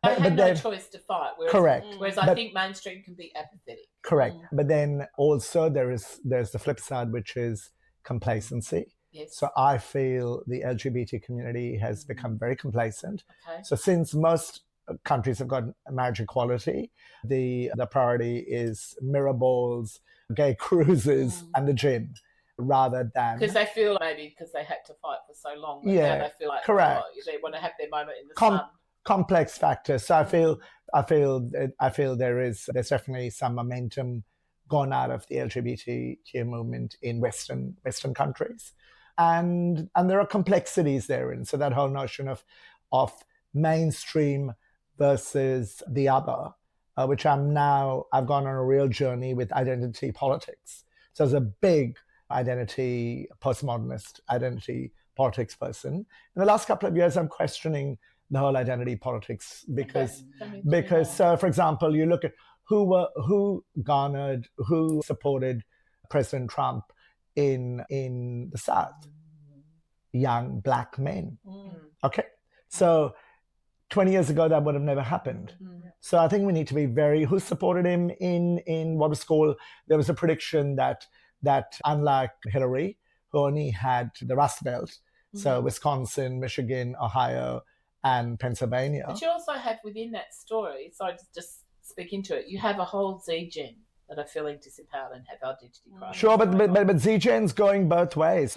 They have no choice to fight. Correct. Whereas I think mainstream can be apathetic. Correct. But then also there's the flip side, which is complacency. Yes. So I feel the LGBT community has become very complacent. Okay. So since most countries have got marriage equality, the priority is mirror balls, gay cruises, and the gym, rather than because they feel maybe because they had to fight for so long. But Yeah, now they feel like correct. They want to have their moment in the sun. complex factors. So I feel there's definitely some momentum gone out of the LGBTQ movement in Western countries, and there are complexities therein. So that whole notion of mainstream versus the other, which I've gone on a real journey with identity politics. So as a big postmodernist identity politics person, in the last couple of years, I'm questioning the whole identity politics because so, for example, you look at who supported President Trump in the South, young Black men. Okay, so 20 years ago that would have never happened. So I think we need to be who supported him in what was called, there was a prediction that unlike Hillary, who only had the Rust Belt, so Wisconsin, Michigan, Ohio, and Pennsylvania. But you also have within that story, so I just speak into it, you have a whole Z-gen that are feeling disempowered and have identity crisis. Sure, but Z-gen's going both ways.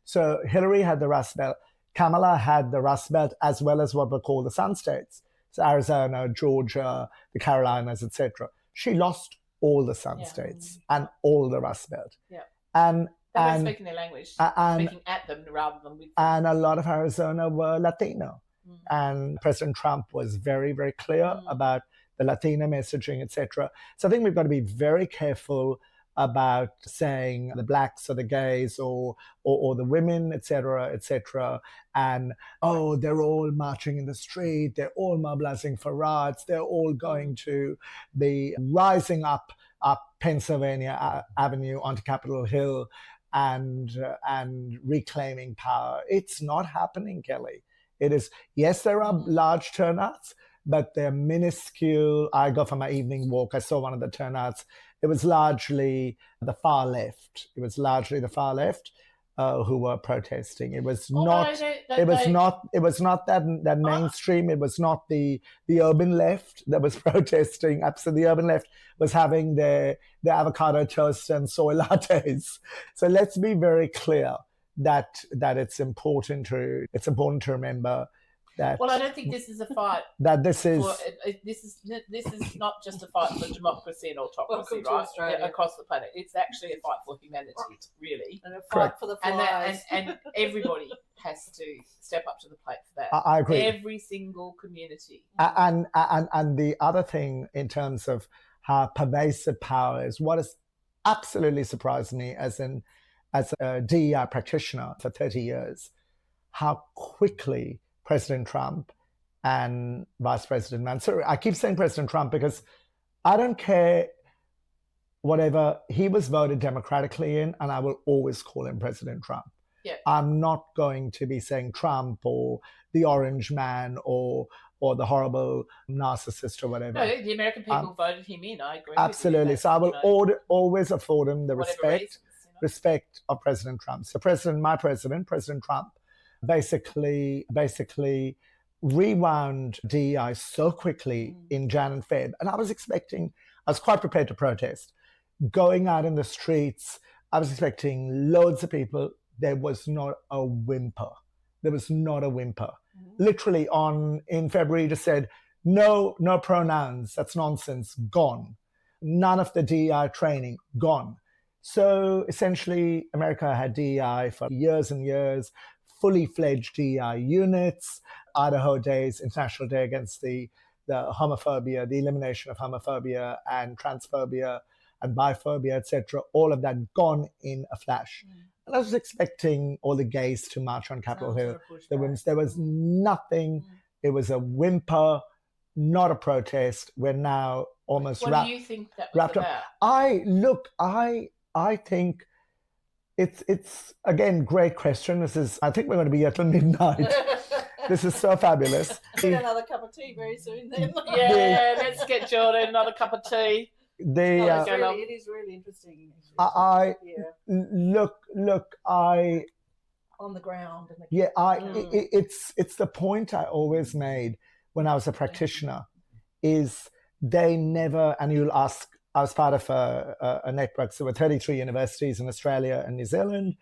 So Hillary had the Rust Belt. Kamala had the Rust Belt as well as what we call the Sun States. So Arizona, Georgia, the Carolinas, etc. She lost all the Sun States and all the Rust Belt. Yeah. And they were speaking their language, speaking at them rather than with them. And a lot of Arizona were Latino. And President Trump was very, very clear about the Latino messaging, etc. So I think we've got to be very careful about saying the blacks or the gays or the women, etc. And, they're all marching in the street, they're all mobilizing for rights, they're all going to be rising up Pennsylvania Avenue onto Capitol Hill and reclaiming power. It's not happening, Kelli. It is, yes, there are large turnouts, but they're minuscule. I go for my evening walk. I saw one of the turnouts. It was largely the far left. Who were protesting. It was not that mainstream. It was not the urban left that was protesting. Absolutely, the urban left was having their avocado toast and soy lattes. So let's be very clear that it's important to remember that. Well, I don't think this is a fight. That this is not just a fight for democracy and autocracy, right? Across the planet, it's actually a fight for humanity, really, and a fight for the flies. And everybody has to step up to the plate for that. I agree. Every single community. And the other thing in terms of how pervasive power is, what has absolutely surprised me as a DEI practitioner for 30 years, how quickly President Trump and Vice President Mansour, I keep saying President Trump because I don't care whatever, he was voted democratically in, and I will always call him President Trump. Yep. I'm not going to be saying Trump or the orange man or the horrible narcissist or whatever. No, the American people voted him in. I agree. Absolutely. With you. So I will always afford him the respect of President Trump. So my president, President Trump, basically rewound DEI so quickly in Jan and Feb. And I was quite prepared to protest. Going out in the streets, I was expecting loads of people. There was not a whimper. Literally in February, just said, no pronouns. That's nonsense. Gone. None of the DEI training. Gone. So essentially, America had DEI for years and years, fully fledged DEI units, Idaho Days, International Day against the homophobia, the elimination of homophobia and transphobia and biphobia, etc. All of that gone in a flash. And I was expecting all the gays to march on Capitol Hill. There was nothing. It was a whimper, not a protest. We're now almost What do you think that was wrapped about? up. I think it's again, great question. I think we're going to be here till midnight. This is so fabulous. Get another cup of tea very soon then. Yeah, let's get Geraldine another cup of tea. It is really interesting. Look, on the ground. It's the point I always made when I was a practitioner, is they never, and you'll ask, I was part of a network, so there were 33 universities in Australia and New Zealand,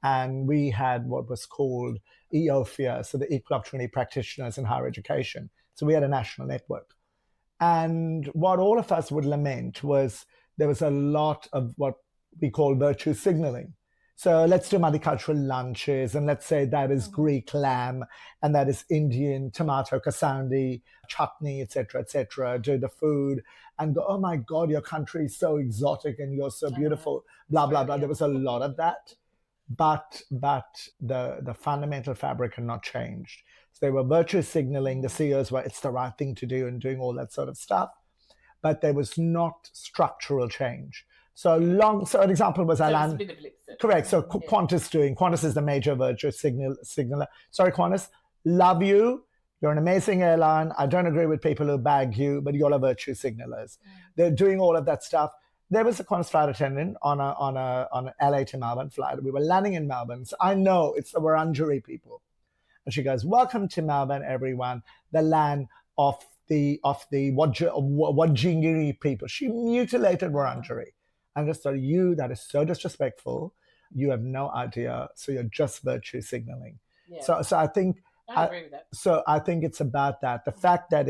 and we had what was called EOFIA, so the Equal Opportunity Practitioners in Higher Education. So we had a national network. And what all of us would lament was there was a lot of what we call virtue signaling. So let's do multicultural lunches, and let's say that is Greek lamb, and that is Indian tomato kasaundi, chutney, etc., do the food, and go, oh my God, your country is so exotic and you're so beautiful, blah, blah, blah. There was a lot of that, but the fundamental fabric had not changed. So they were virtue signaling, the CEOs were, it's the right thing to do and doing all that sort of stuff, but there was not structural change. So an example was Alan. Correct. So Qantas is the major virtue signaler. Sorry, Qantas, love you. You're an amazing airline. I don't agree with people who bag you, but you're a virtue signalers. They're doing all of that stuff. There was a Qantas flight attendant on an LA to Melbourne flight. We were landing in Melbourne. So I know it's the Wurundjeri people. And she goes, welcome to Melbourne, everyone, the land of the Wurundjeri people. She mutilated Wurundjeri. And just thought, that is so disrespectful. You have no idea. So you're just virtue signaling. Yeah. So I think I agree with that. So I think it's about that. The fact that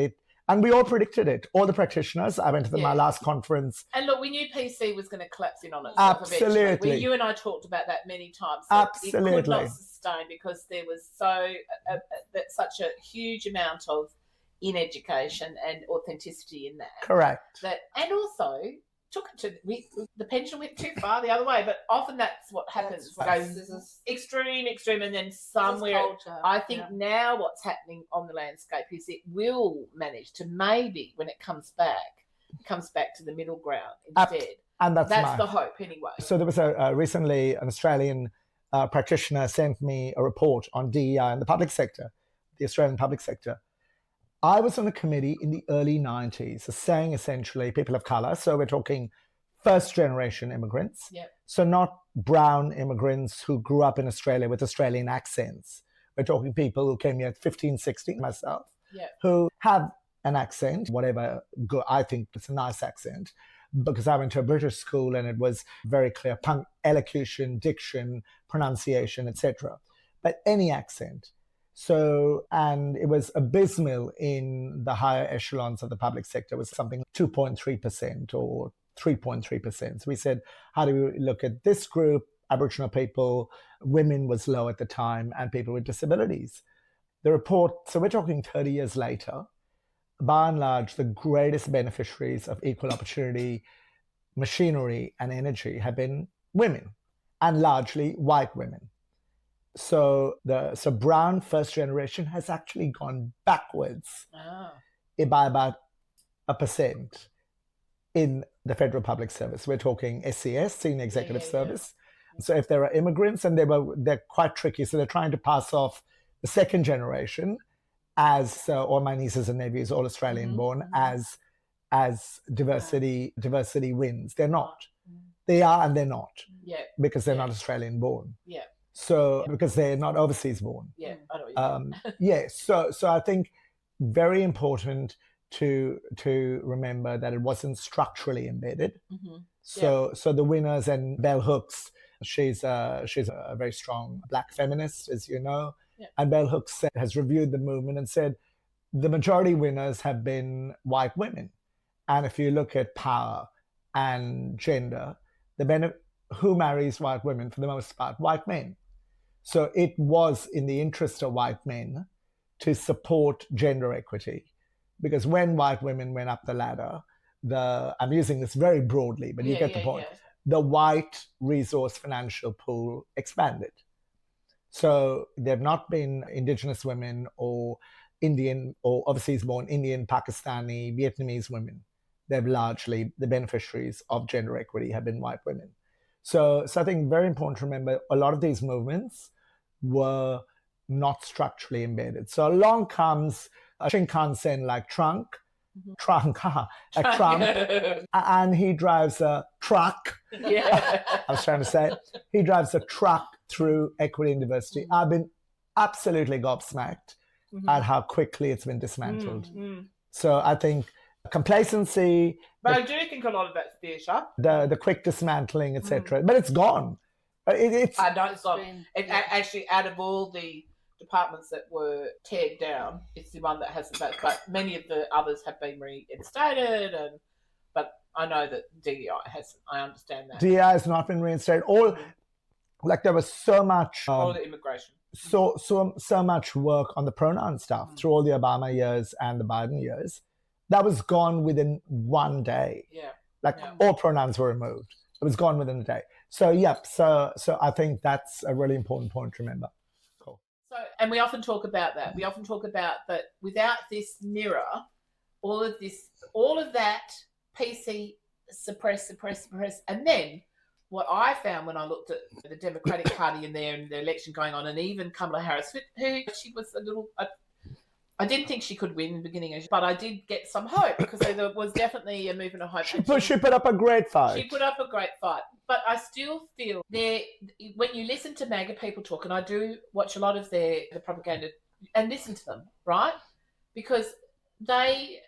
and we all predicted it. All the practitioners. I went to my last conference. And look, we knew PC was going to collapse in on it. Absolutely. You and I talked about that many times. Absolutely. It could not sustain because there was such a huge amount of in education and authenticity in that. Correct. And also took it to the pendulum went too far the other way, but often that's what happens. Goes extreme, and then somewhere. I think now what's happening on the landscape is it will manage to maybe when it comes back to the middle ground instead. And that's the hope anyway. So there was recently an Australian practitioner sent me a report on DEI in the public sector, the Australian public sector. I was on a committee in the early 90s saying essentially people of color. So we're talking first generation immigrants. Yep. So not brown immigrants who grew up in Australia with Australian accents. We're talking people who came here at 15, 16, myself, who have an accent, whatever. I think it's a nice accent because I went to a British school and it was very clear, elocution, diction, pronunciation, etc. But any accent. So, and it was abysmal in the higher echelons of the public sector. It was something 2.3% or 3.3%. So we said, how do we look at this group? Aboriginal people, women was low at the time, and people with disabilities. The report, so we're talking 30 years later, by and large, the greatest beneficiaries of equal opportunity, machinery and energy have been women, and largely white women. So brown first generation has actually gone backwards by about 1% in the federal public service. We're talking SES, Senior Executive Service. So if there are immigrants, and they're quite tricky, so they're trying to pass off the second generation as all my nieces and nephews, all Australian born, as diversity wins. They're not. They are and they're not. Yeah. Because they're not Australian born. Yeah. So because they're not overseas born. Yeah. I know what you mean. Yeah. So I think very important to remember that it wasn't structurally embedded. So the winners, and Bell Hooks, she's a very strong Black feminist, as you know. Yeah. And Bell Hooks has reviewed the movement and said the majority winners have been white women. And if you look at power and gender, who marries white women for the most part? White men. So it was in the interest of white men to support gender equity. Because when white women went up the ladder, I'm using this very broadly, but you get the point. Yeah. The white resource financial pool expanded. So there have not been Indigenous women or Indian or overseas born Indian, Pakistani, Vietnamese women. They've largely, the beneficiaries of gender equity have been white women. So I think very important to remember a lot of these movements were not structurally embedded. So along comes a Shinkansen like Trump, and he drives a truck. Yeah. I was trying to say, he drives a truck through equity and diversity. I've been absolutely gobsmacked at how quickly it's been dismantled. So I think complacency. But I do think a lot of that's theatre. The quick dismantling, etc. But it's gone. It's gone. Actually, out of all the departments that were teared down, it's the one that hasn't. But many of the others have been reinstated, but I know that DEI hasn't. I understand that. DEI has not been reinstated. Like there was so much. All the immigration. So much work on the pronoun stuff through all the Obama years and the Biden years. That was gone within one day. Yeah. All pronouns were removed. It was gone within a day. So So I think that's a really important point to remember. Cool. So, and we often talk about that. We often talk about that without this mirror, all of that PC suppress, and then what I found when I looked at the Democratic Party in there and the election going on, and even Kamala Harris, who she was a little. I didn't think she could win in the beginning, but I did get some hope because there was definitely a movement of hope. She put up a great fight. She put up a great fight. But I still feel when you listen to MAGA people talk, and I do watch a lot of the propaganda and listen to them, right? Because they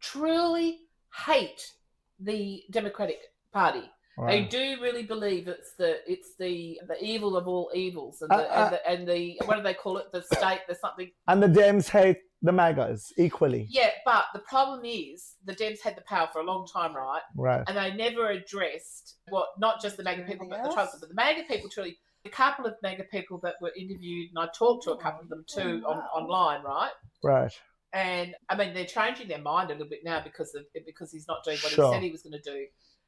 truly hate the Democratic Party. Right. They do really believe it's the evil of all evils, and the what do they call it? The state. There's something. And the Dems hate the MAGAs equally. Yeah, but the problem is the Dems had the power for a long time, right? Right. And they never addressed not just the MAGA people, but the Trumps. But the MAGA people truly. A couple of MAGA people that were interviewed, and I talked to a couple of them too online, right? Right. And I mean, they're changing their mind a little bit now because he's not doing what he said he was going to do.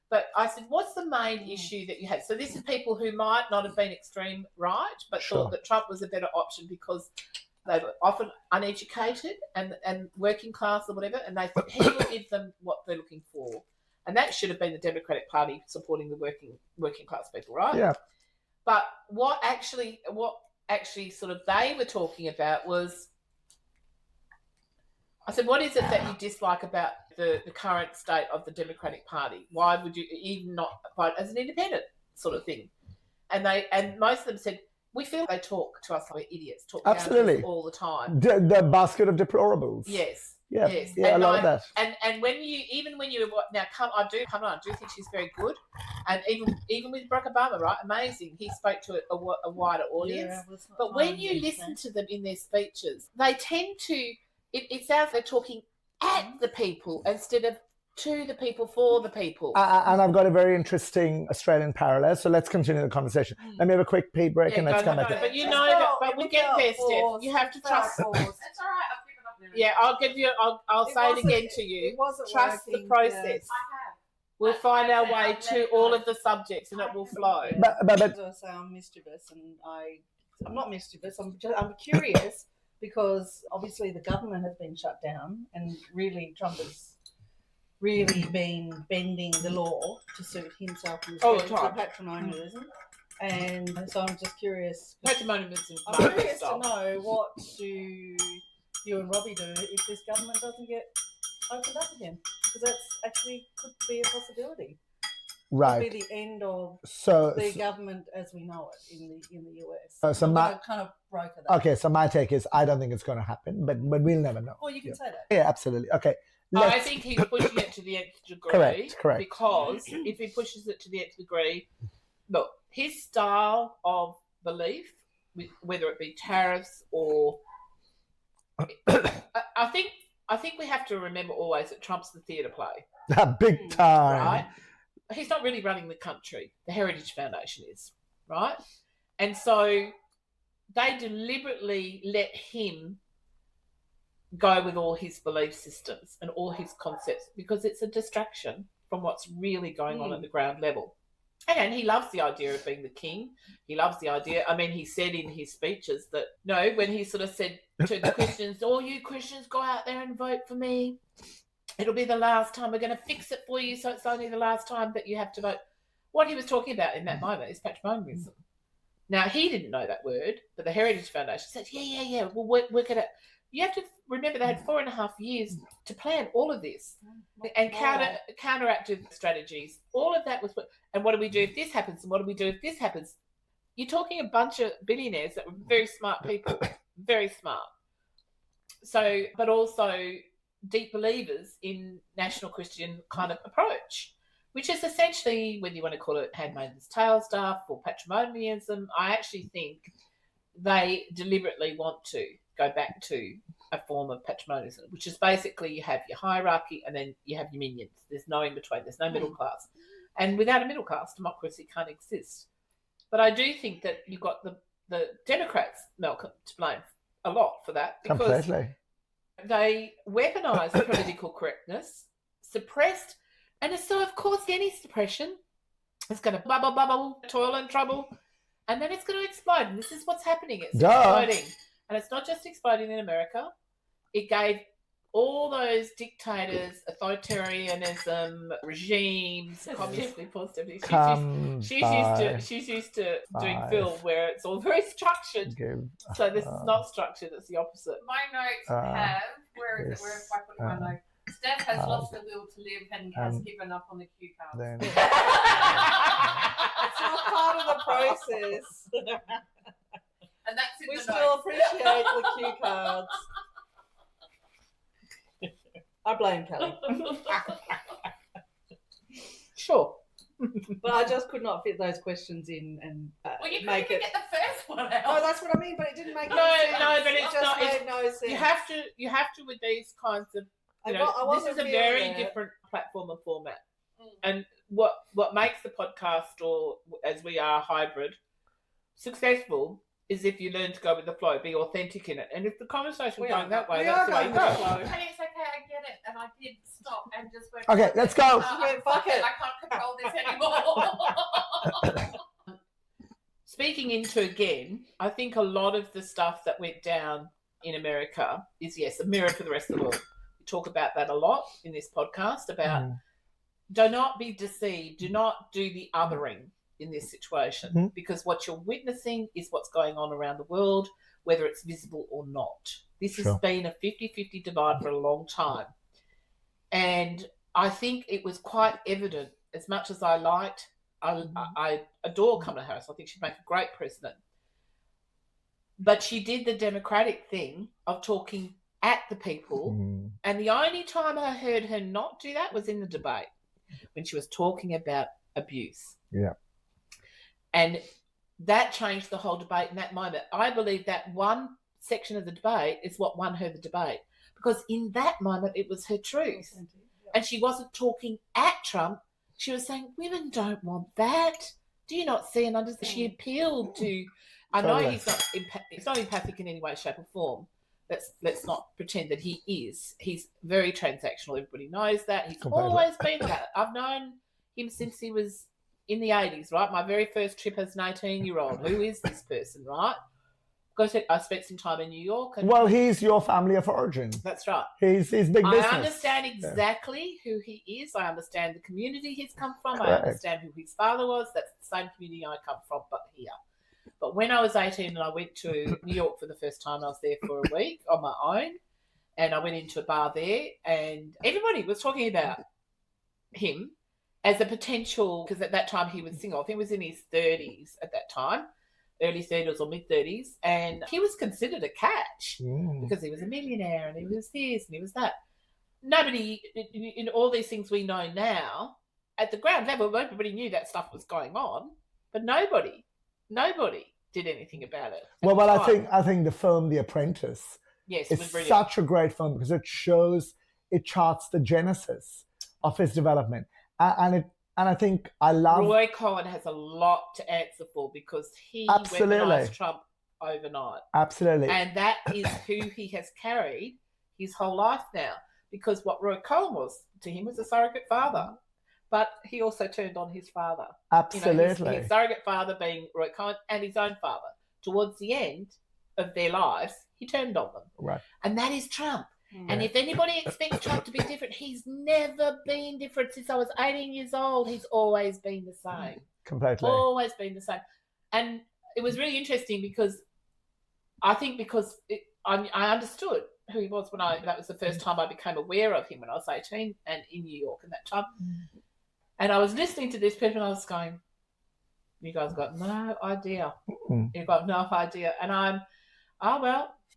But I said, what's the main issue that you have? So this is people who might not have been extreme right, but thought that Trump was a better option because they were often uneducated and working class or whatever, and they thought he will give them what they're looking for. And that should have been the Democratic Party supporting the working class people, right? Yeah. But what actually sort of they were talking about was, I said, what is it that you dislike about the current state of the Democratic Party? Why would you even not vote as an independent sort of thing? And most of them said, we feel they talk to us like we're idiots, talk Absolutely. down to us all the time. The basket of deplorables. Yes. Yeah, yes. Yeah, and I love that. And when you I do think she's very good, and even with Barack Obama, right? Amazing. He spoke to a wider audience. Yeah, but when you listen to them in their speeches, they tend to. It sounds like they're talking at the people instead of to the people, for the people. And I've got a very interesting Australian parallel, so let's continue the conversation. Let me have a quick pee break and let's come back. But we'll get there, Steph. You have to trust. That's all right. I've given up now. Yeah, I'll give you. I'll say it again to you. Trust the process. I have. We'll find our way to all of the subjects, and it will flow. But I'm mischievous, and I'm not mischievous. I'm curious. Because obviously the government has been shut down, and really Trump has really been bending the law to suit himself and his All the friends, time. the patrimonialism. And so I'm just curious. Patrimonialism. I'm curious to know, what do you and Robbie do if this government doesn't get opened up again? Because that's actually could be a possibility. Right. Could be the end of So the government as we know it in the US. so I'm my gonna kind of broker that. okay. So my take is I don't think it's going to happen, but we'll never know. Well, you can say that. Yeah, absolutely. Okay. I think he's pushing it to the nth degree. Correct. Because if he pushes it to the nth degree, look, his style of belief, whether it be tariffs or, I think we have to remember always that Trump's the theatre play. Big time. Right? He's not really running the country. The Heritage Foundation is, right? And so they deliberately let him go with all his belief systems and all his concepts because it's a distraction from what's really going on at the ground level. And he loves the idea of being the king. He loves the idea. I mean, he said in his speeches that, when he sort of said to the Christians, all you Christians go out there and vote for me. It'll be the last time. We're going to fix it for you, so it's only the last time that you have to vote. What he was talking about in that moment is patrimonialism. Now, he didn't know that word, but the Heritage Foundation said, yeah, we'll work it out. You have to remember they had 4.5 years to plan all of this and counteractive strategies. All of that was, and what do we do if this happens? And what do we do if this happens? You're talking a bunch of billionaires that were very smart people, very smart. So, but also deep believers in national Christian kind of approach, which is essentially, whether you want to call it Handmaid's Tale stuff or patrimonialism, I actually think they deliberately want to go back to a form of patrimonialism, which is basically you have your hierarchy and then you have your minions. There's no in between. There's no middle class. And without a middle class, democracy can't exist. But I do think that you've got the Democrats, Malcolm, to blame a lot for that. Because Completely. they weaponise political correctness, suppressed, and so, of course, any suppression is going to bubble, toil and trouble, and then it's going to explode. And this is what's happening. It's exploding. And it's not just exploding in America. It gave all those dictators, authoritarianism, regimes, communist. She's used to doing film where it's all very structured. So this is not structured, it's the opposite. My notes have, where is it? Where if I put my note? Steph has lost the will to live and has given up on the cue cards. It's not part of the process. And that's in we the still notes. appreciate the cue cards. I blame Kelli. Sure. But I just could not fit those questions in and Well, you make couldn't it. even get the first one out. Oh, that's what I mean, but it didn't make No, any sense. no, but it's just not- made no sense. You have to with these kinds of, I this wasn't is a feeling very it. different platform and format. And what makes the podcast, or as we are hybrid, successful is if you learn to go with the flow, be authentic in it. And if the conversation's going that way, that's the way you go. And it's okay, I get it. And I did stop and just went, Okay, let's go. Fuck it. I can't control this anymore. Speaking into again, I think a lot of the stuff that went down in America is, yes, a mirror for the rest of the world. We talk about that a lot in this podcast about do not be deceived, do not do the othering in this situation, because what you're witnessing is what's going on around the world, whether it's visible or not. This has been a 50-50 divide for a long time. And I think it was quite evident, as much as I adore Kamala Harris. I think she'd make a great president. But she did the Democratic thing of talking at the people. And the only time I heard her not do that was in the debate, when she was talking about abuse. Yeah. And that changed the whole debate in that moment. I believe that one section of the debate is what won her the debate, because in that moment it was her truth. And she wasn't talking at Trump. She was saying, women don't want that. Do you not see and understand? She appealed to, I know he's not empathic in any way, shape or form. Let's not pretend that he is. He's very transactional. Everybody knows that. He's always been that. I've known him since he was in the 80s, right? My very first trip as an 18-year-old. Who is this person, right? I spent some time in New York. And well, he's your family of origin. That's right. He's big business. I understand exactly who he is. I understand the community he's come from. Correct. I understand who his father was. That's the same community I come from, but here. But when I was 18 and I went to New York for the first time, I was there for a week on my own, and I went into a bar there, and everybody was talking about him as a potential, because at that time he was single. I think he was in his 30s at that time, early 30s or mid 30s, and he was considered a catch because he was a millionaire and he was this and he was that. Nobody, in all these things we know now, at the ground level, everybody knew that stuff was going on, but nobody did anything about it. Well, I think the film The Apprentice is such a great film because it charts the genesis of his development. And I think I love... Roy Cohen has a lot to answer for because he weaponized Trump overnight. Absolutely. And that is who he has carried his whole life now. Because what Roy Cohen was to him was a surrogate father. But he also turned on his father. Absolutely. His surrogate father being Roy Cohen and his own father. Towards the end of their lives, he turned on them. Right. And that is Trump. And if anybody expects Trump to be different, he's never been different since I was 18 years old. He's always been the same. Completely. Always been the same. And it was really interesting because I understood who he was that was the first time I became aware of him when I was 18 and in New York at that time. And I was listening to this people and I was going, you guys got no idea. You've got no idea. And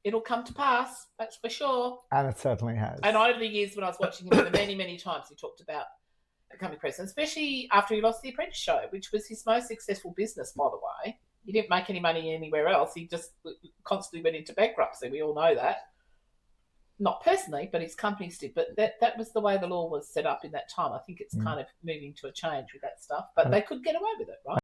it'll come to pass, that's for sure. And it certainly has. And over the years when I was watching him, many, many times he talked about becoming president, especially after he lost The Apprentice show, which was his most successful business, by the way. He didn't make any money anywhere else. He just constantly went into bankruptcy. We all know that. Not personally, but his companies did. But that was the way the law was set up in that time. I think it's kind of moving to a change with that stuff. But they could get away with it, right?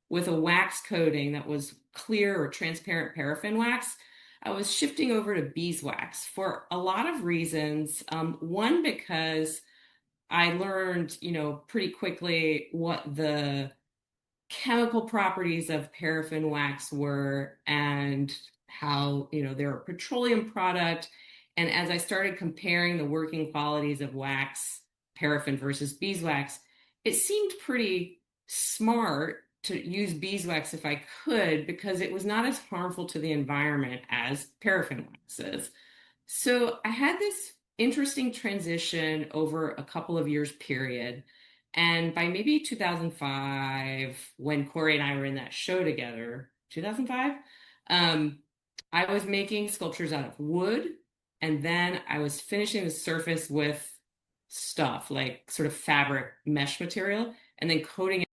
With a wax coating that was clear or transparent paraffin wax, I was shifting over to beeswax for a lot of reasons. One, because I learned, pretty quickly what the chemical properties of paraffin wax were and how, they're a petroleum product. And as I started comparing the working qualities of wax, paraffin versus beeswax, it seemed pretty smart to use beeswax if I could, because it was not as harmful to the environment as paraffin wax is. So I had this interesting transition over a couple of years period. And by maybe 2005, when Corey and I were in that show together, 2005, I was making sculptures out of wood. And then I was finishing the surface with stuff like sort of fabric mesh material and then coating